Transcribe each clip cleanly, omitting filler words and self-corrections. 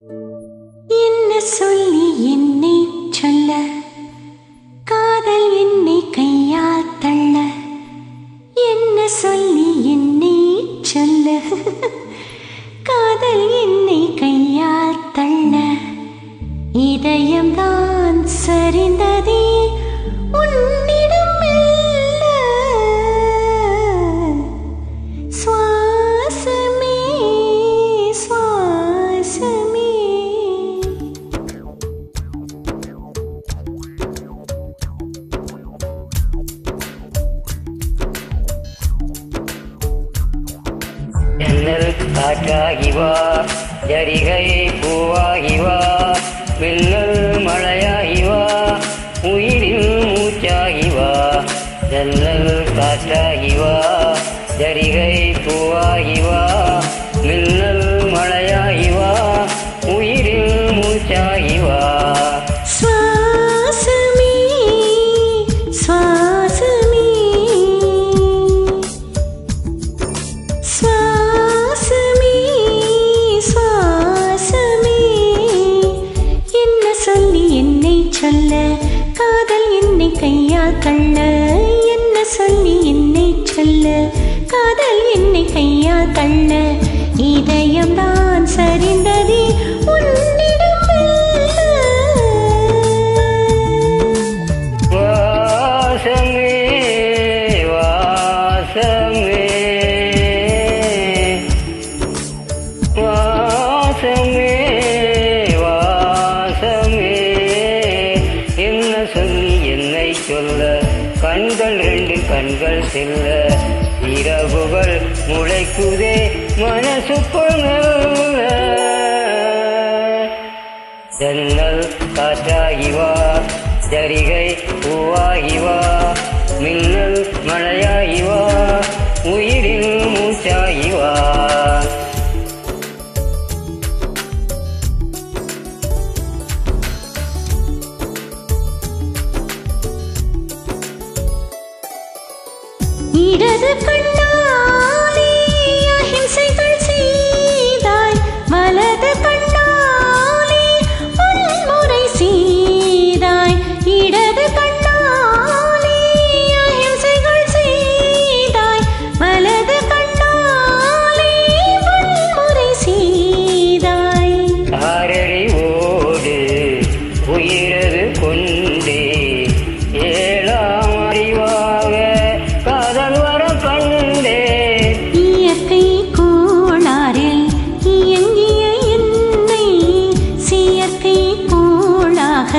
என்ன சொல்லி என்னை சொல்ல, காதல் என்னை கையால் தள்ள. என்ன சொல்லி என்னை சொல்ல, காதல் என்னை கையால் தள்ள. இதயம்தான் சரிந்ததே உன்னிடம் மெல்ல. சுவாசமே சுவாசமே. ஜன்னல் காற்றாகி வா, ஜரிகை பூவாகி வா, மின்னல் மழையாகி வா, உயிரில் மூச்சாகி வா. ஜன்னல் காற்றாகி வா, ஜரிகை பூவாகி வா, மின்னல் மழையாகி வா, உயிரில் மூச்சாகி வா. சுவாசமே சுவாசமே சுவாசமே சுவாசமே. என்ன சொல்லி என்னை சொல்ல, காதல் என்னை கையால் தள்ள. என்ன சொல்லி என்னை சொல்ல, காதல் என்னை கையால் தள்ள. இதயம்தான் சரிந்ததே உன்னிடம் மெல்ல. வாசமே வாசமே வாசமே வாசமே. என்ன சொல்லி என்னை சொல்ல, கண்கள் ரெண்டு கண்கள் செல்ல. இரவுகள் முளைக்குதே மனசுக்குள் மெல்ல. ஜன்னல் காற்றாகி வா, ஜரிகை பூவாகி வா, மின்னல் மழையாகி வா, உயிரில் மூச்சாகி வா. இடது கண்ணாலே அஹிம்சைகள் செய்தாய், வலது கண்ணாலே வன்முறை செய்தாய். இடது கண்ணாலே அஹிம்சைகள் செய்தாய், வலது கண்ணாலே வன்முறை செய்தாய். ஆரடி ஓடு உயிரது கொண்டே, ஏழாம் அறிவாக காதல் வர கண்டே. இயற்கை கோளாறில் இயங்கிய என்னை செயற்கை கோளாக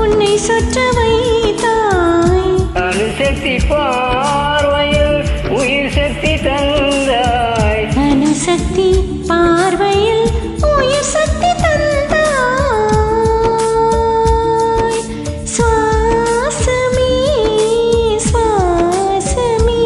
உன்னை சுற்ற வைத்தாய். அணுசக்தி பார்வையில் உயிர் சக்தி தந்தாய். அணுசக்தி பார்வையில் உயிர் சக்தி தந்தாய். சுவாசமே சுவாசமே.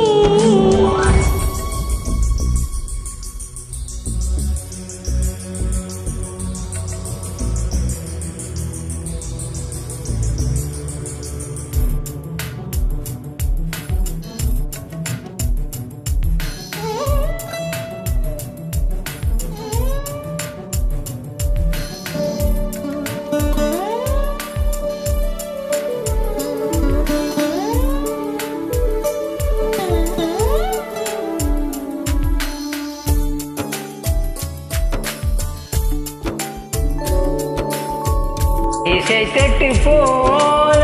இசை தட்டு போல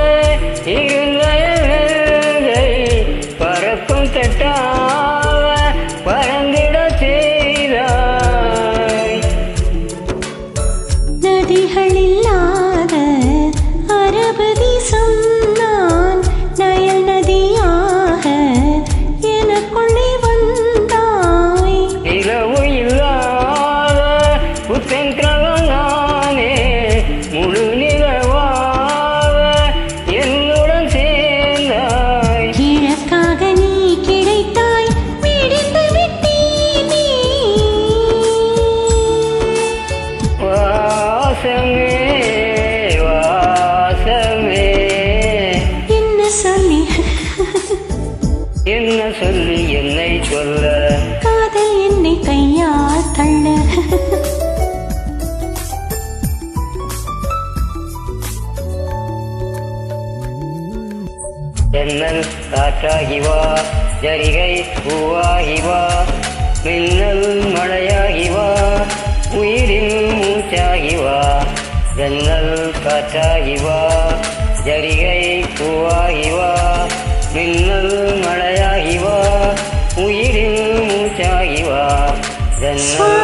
இருங்கை பறக்கும் தட்டாக பறந்திட செய்தாய். நதிகள் இல்லாத அரபு தேசம் நான், நயல் நதியாக எனக்குள்ளே வந்தாய். நிலவு இல்லாத புத்தங்கிரகம் நானே, முழு நிலவாக என்னுடன் காற்றாகி வா ஜரிகை பூவாகி வா மின்னல் மழையாகி வா உயிரில் மூச்சாகி வா ஜன்னல் காற்றாகி வா ஜரிகை பூவாகி வா மின்னல் மழையாகி வா உயிரில் மூச்சாகி வா ஜன்னல்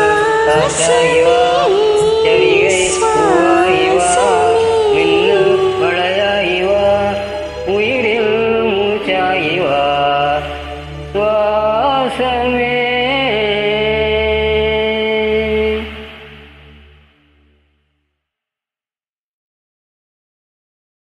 காற்றாகி வா